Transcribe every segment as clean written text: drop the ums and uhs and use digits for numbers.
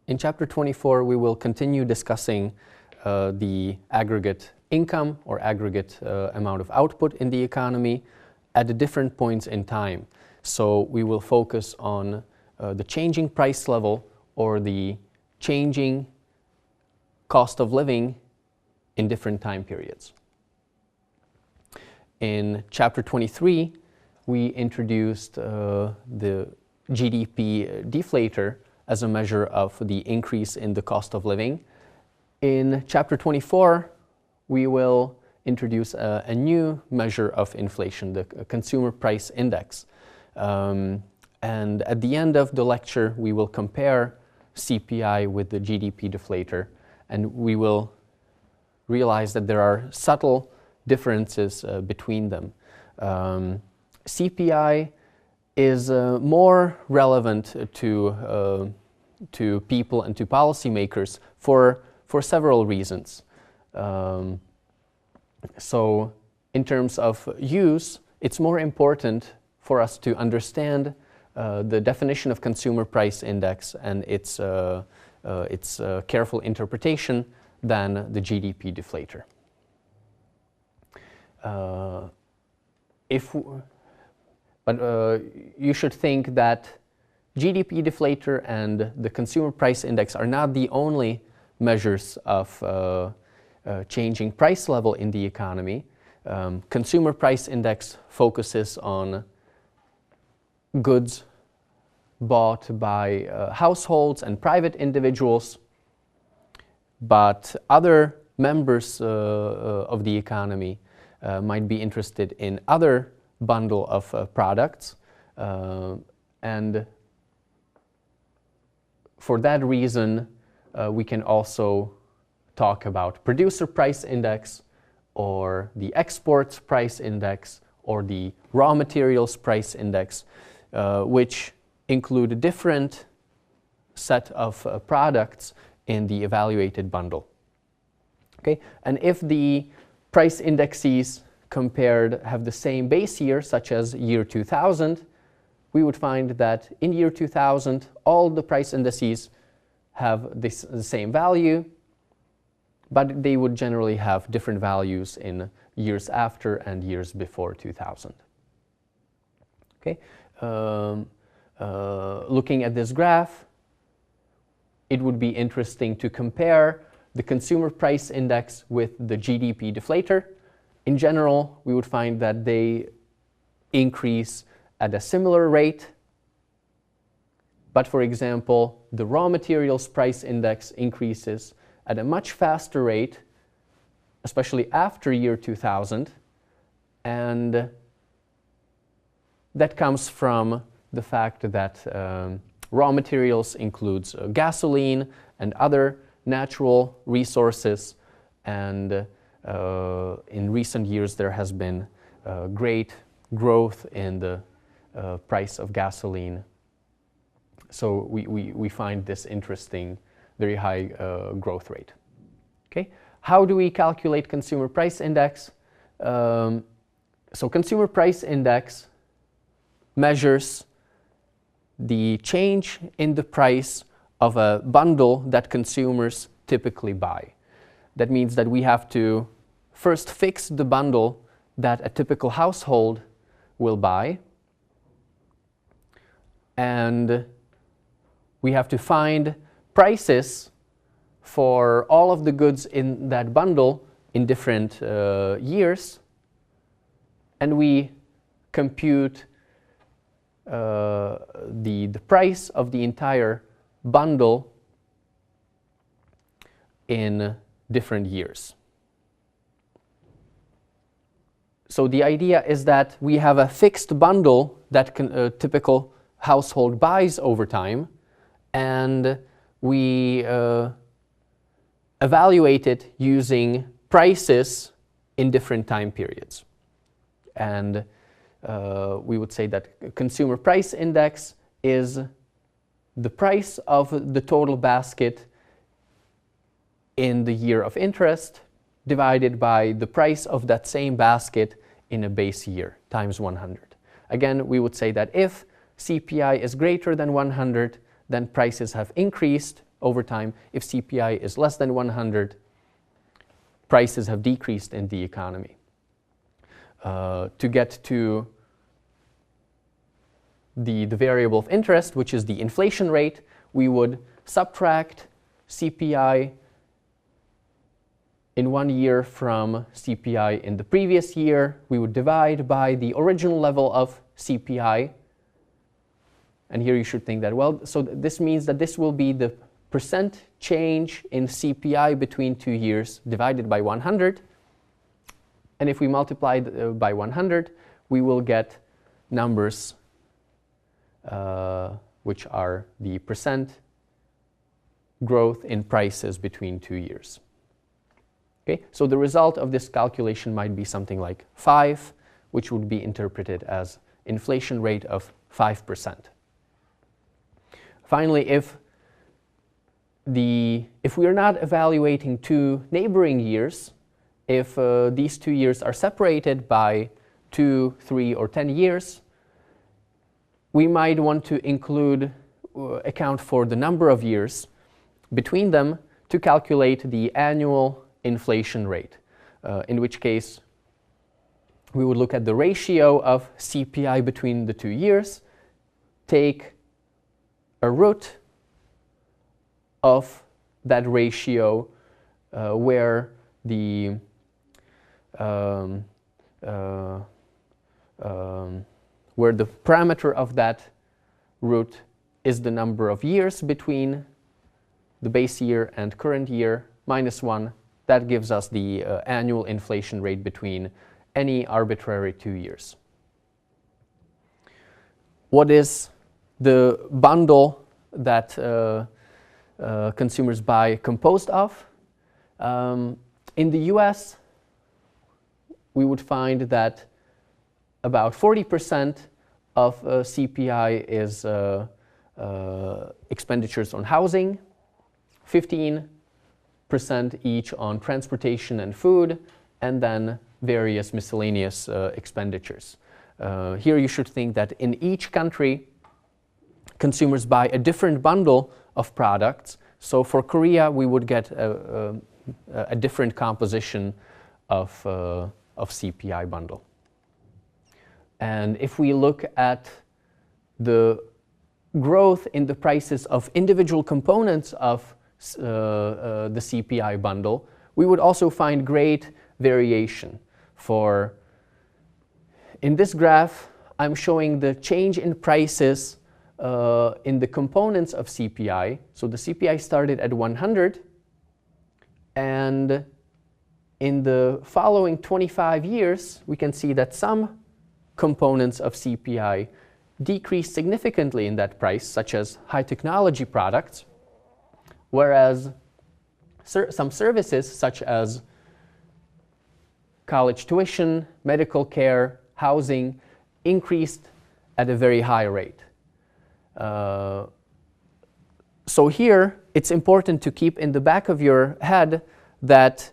In Chapter 24, we will continue discussing the aggregate income or aggregate amount of output in the economy at the different points in time. So we will focus on the changing price level or the changing cost of living in different time periods. In Chapter 23, we introduced the GDP Deflator as a measure of the increase in the cost of living. In Chapter 24, we will introduce a new measure of inflation, the Consumer Price Index. And at the end of the lecture, we will compare CPI with the GDP Deflator, and we will realize that there are subtle differences between them. CPI is more relevant to people and to policymakers for several reasons. So in terms of use, it's more important for us to understand the definition of consumer price index and its careful interpretation than the GDP deflator. But you should think that GDP deflator and the consumer price index are not the only measures of changing price level in the economy. Consumer price index focuses on goods bought by households and private individuals, but other members of the economy might be interested in other bundle of products, and for that reason we can also talk about producer price index or the exports price index or the raw materials price index, which include a different set of products in the evaluated bundle. Okay, and if the price indexes compared have the same base year, such as year 2000, we would find that in year 2000 all the price indices have the same value, but they would generally have different values in years after and years before 2000. Okay, looking at this graph, it would be interesting to compare the consumer price index with the GDP deflator. In general, we would find that they increase at a similar rate, but for example, the raw materials price index increases at a much faster rate, especially after year 2000, and that comes from the fact that raw materials includes gasoline and other natural resources, and in recent years there has been great growth in the price of gasoline. So we find this interesting, very high growth rate. Okay, how do we calculate consumer price index? So consumer price index measures the change in the price of a bundle that consumers typically buy. That means that we have to first fix the bundle that a typical household will buy, and we have to find prices for all of the goods in that bundle in different years, and we compute the price of the entire bundle in different years. So the idea is that we have a fixed bundle that a typical household buys over time, and we evaluate it using prices in different time periods. And we would say that consumer price index is the price of the total basket in the year of interest divided by the price of that same basket in a base year times 100. Again, we would say that if CPI is greater than 100, then prices have increased over time. If CPI is less than 100, prices have decreased in the economy. To get to the variable of interest, which is the inflation rate, we would subtract CPI in 1 year from CPI in the previous year. We would divide by the original level of CPI. And here you should think that, well, so this means that this will be the percent change in CPI between 2 years divided by 100. And if we multiply by 100, we will get numbers which are the percent growth in prices between 2 years. Okay, so the result of this calculation might be something like 5, which would be interpreted as inflation rate of 5%. Finally, if we are not evaluating 2 neighboring years, if these 2 years are separated by 2, 3, or 10 years, we might want to account for the number of years between them to calculate the annual inflation rate, in which case we would look at the ratio of CPI between the 2 years, take a root of that ratio where the parameter of that root is the number of years between the base year and current year minus 1. That gives us the annual inflation rate between any arbitrary 2 years. What is the bundle that consumers buy composed of? In the US, we would find that about 40% of CPI is expenditures on housing, 15% each on transportation and food, and then various miscellaneous expenditures. Here you should think that in each country, consumers buy a different bundle of products. So for Korea, we would get a different composition of CPI bundle. And if we look at the growth in the prices of individual components of the CPI bundle, we would also find great variation. In this graph, I'm showing the change in prices in the components of CPI. So the CPI started at 100, and in the following 25 years, we can see that some components of CPI decreased significantly in that price, such as high technology products, whereas some services, such as college tuition, medical care, housing, increased at a very high rate. So here, it's important to keep in the back of your head that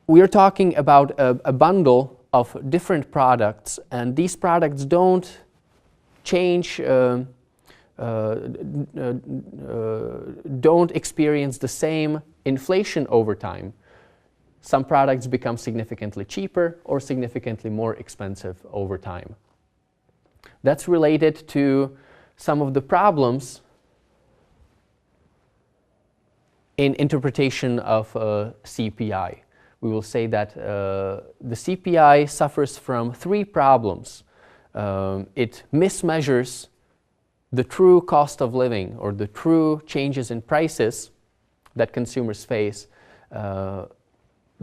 we're talking about a bundle of different products, and these products don't change, don't experience the same inflation over time. Some products become significantly cheaper or significantly more expensive over time. That's related to some of the problems in interpretation of CPI. We will say that the CPI suffers from 3 problems. It mismeasures the true cost of living or the true changes in prices that consumers face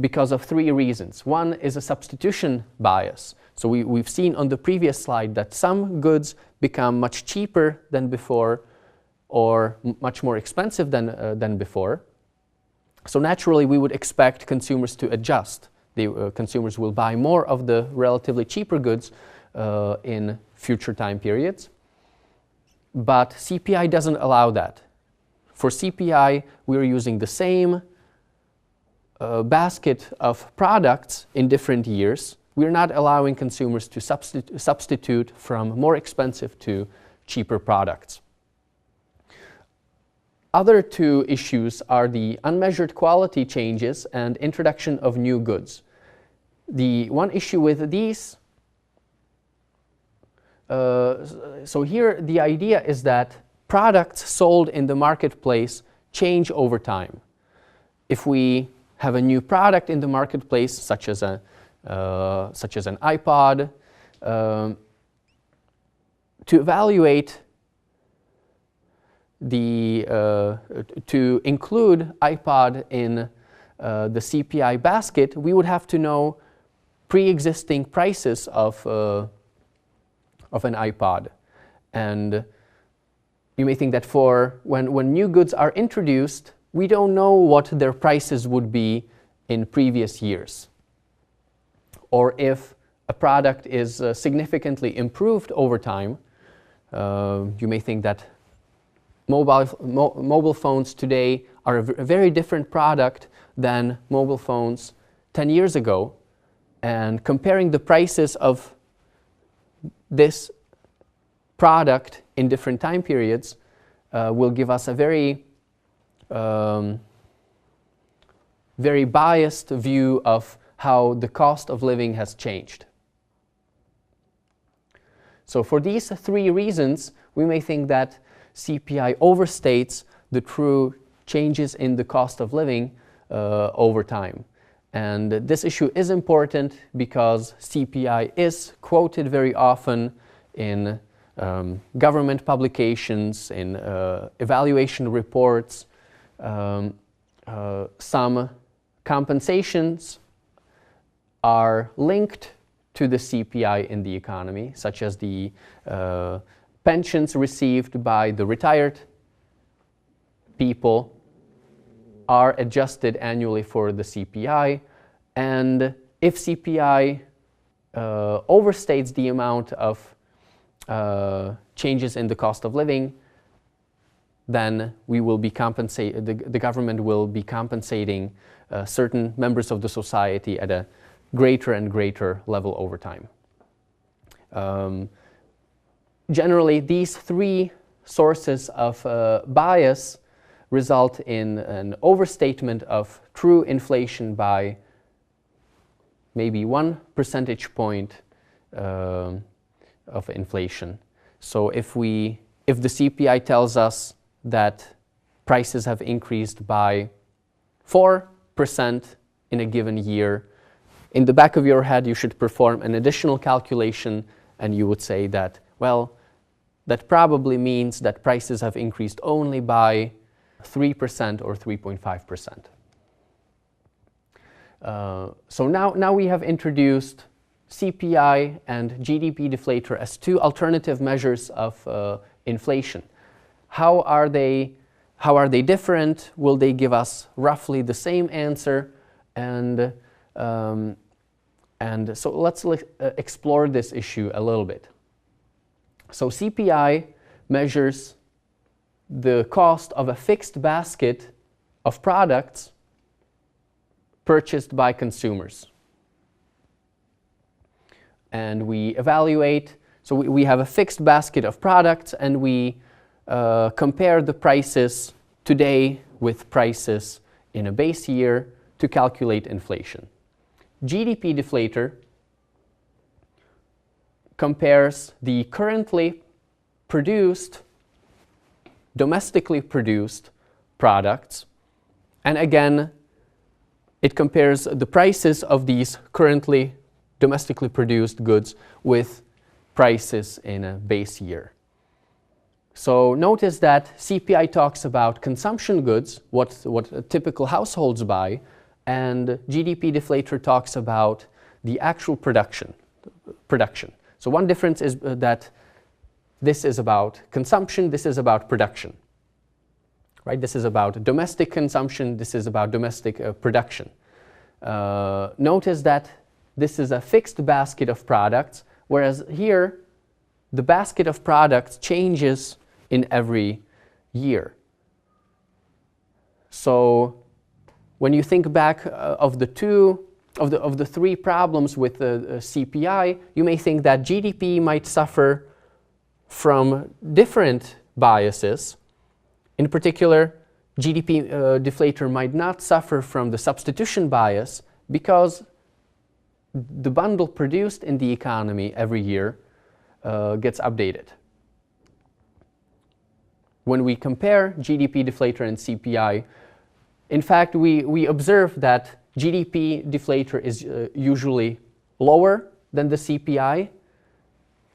because of 3 reasons. One is a substitution bias. So we've seen on the previous slide that some goods become much cheaper than before or much more expensive than before. So naturally, we would expect consumers to adjust. Consumers will buy more of the relatively cheaper goods in future time periods. But CPI doesn't allow that. For CPI, we're using the same basket of products in different years. We're not allowing consumers to substitute from more expensive to cheaper products. other two issues are the unmeasured quality changes and introduction of new goods. The one issue with these, so here the idea is that products sold in the marketplace change over time. If we have a new product in the marketplace, such as an iPod, to evaluate to include iPod in the CPI basket, we would have to know pre-existing prices of an iPod. And you may think that for when new goods are introduced, we don't know what their prices would be in previous years. Or if a product is significantly improved over time, you may think that mobile phones today are a very different product than mobile phones 10 years ago. And comparing the prices of this product in different time periods will give us a very biased view of how the cost of living has changed. So for these three reasons, we may think that CPI overstates the true changes in the cost of living over time. And this issue is important because CPI is quoted very often in government publications, in evaluation reports. Some compensations are linked to the CPI in the economy, such as the pensions received by the retired people are adjusted annually for the CPI, and if CPI overstates the amount of changes in the cost of living, then we will be the government will be compensating certain members of the society at a greater and greater level over time. Generally, these three sources of bias result in an overstatement of true inflation by maybe 1 percentage point of inflation. So if the CPI tells us that prices have increased by 4% in a given year, in the back of your head you should perform an additional calculation, and you would say that, well, that probably means that prices have increased only by 3% or 3.5%. So now we have introduced CPI and GDP deflator as two alternative measures of inflation. How are they different? Will they give us roughly the same answer? And so let's explore this issue a little bit. So CPI measures the cost of a fixed basket of products purchased by consumers. And we evaluate, so we have a fixed basket of products, and we compare the prices today with prices in a base year to calculate inflation. GDP deflator compares the currently produced, domestically produced products, and again, it compares the prices of these currently domestically produced goods with prices in a base year. So notice that CPI talks about consumption goods, what typical households buy, and GDP deflator talks about the actual production. So one difference is that this is about consumption, this is about production. Right? This is about domestic consumption, this is about domestic production. Notice that this is a fixed basket of products, whereas here the basket of products changes in every year. So when you think back of the three problems with the CPI, you may think that GDP might suffer from different biases. In particular, GDP deflator might not suffer from the substitution bias because the bundle produced in the economy every year gets updated. When we compare GDP deflator and CPI, in fact, we observe that GDP deflator is usually lower than the CPI.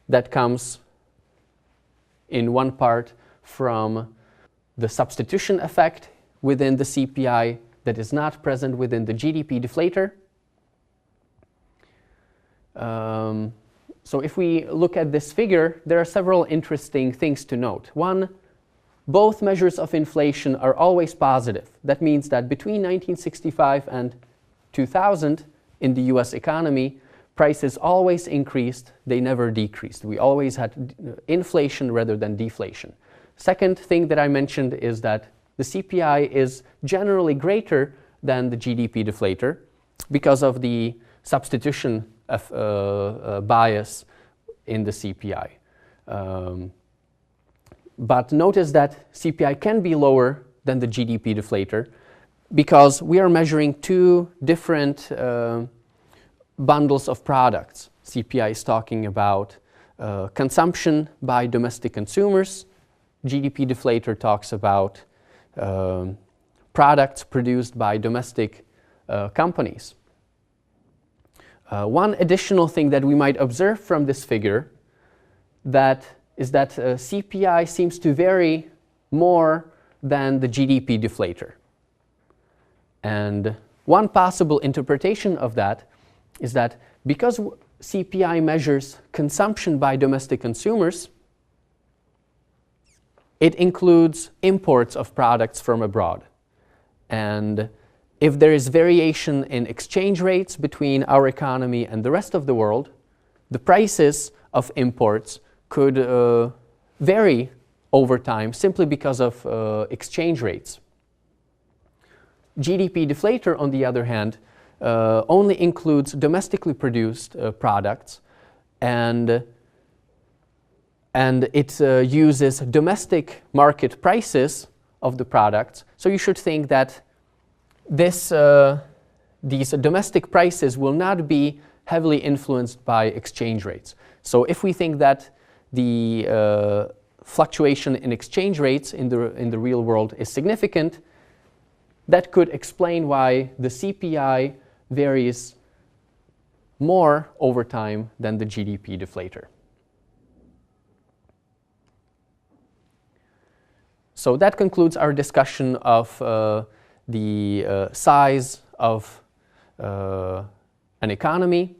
That comes in one part from the substitution effect within the CPI that is not present within the GDP deflator. So if we look at this figure, there are several interesting things to note. One, both measures of inflation are always positive. That means that between 1965 and 2000 in the US economy, prices always increased, they never decreased. We always had inflation rather than deflation. Second thing that I mentioned is that the CPI is generally greater than the GDP deflator because of the substitution bias in the CPI. But notice that CPI can be lower than the GDP deflator because we are measuring two different bundles of products. CPI is talking about consumption by domestic consumers. GDP deflator talks about products produced by domestic companies. One additional thing that we might observe from this figure is that CPI seems to vary more than the GDP deflator. And one possible interpretation of that is that because CPI measures consumption by domestic consumers, it includes imports of products from abroad. And if there is variation in exchange rates between our economy and the rest of the world, the prices of imports could vary over time simply because of exchange rates. GDP deflator, on the other hand, only includes domestically produced products, and it uses domestic market prices of the products. So you should think that these domestic prices will not be heavily influenced by exchange rates. So if we think that the fluctuation in exchange rates in the real world is significant, that could explain why the CPI varies more over time than the GDP deflator. So that concludes our discussion of the size of an economy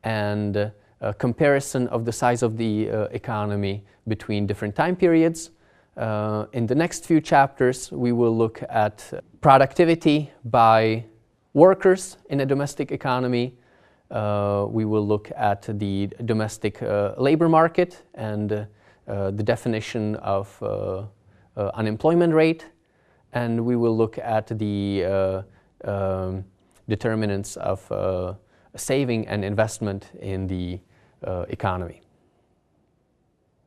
and a comparison of the size of the economy between different time periods. In the next few chapters, we will look at productivity by workers in a domestic economy. We will look at the domestic labor market and the definition of unemployment rate, and we will look at the determinants of saving and investment in the economy.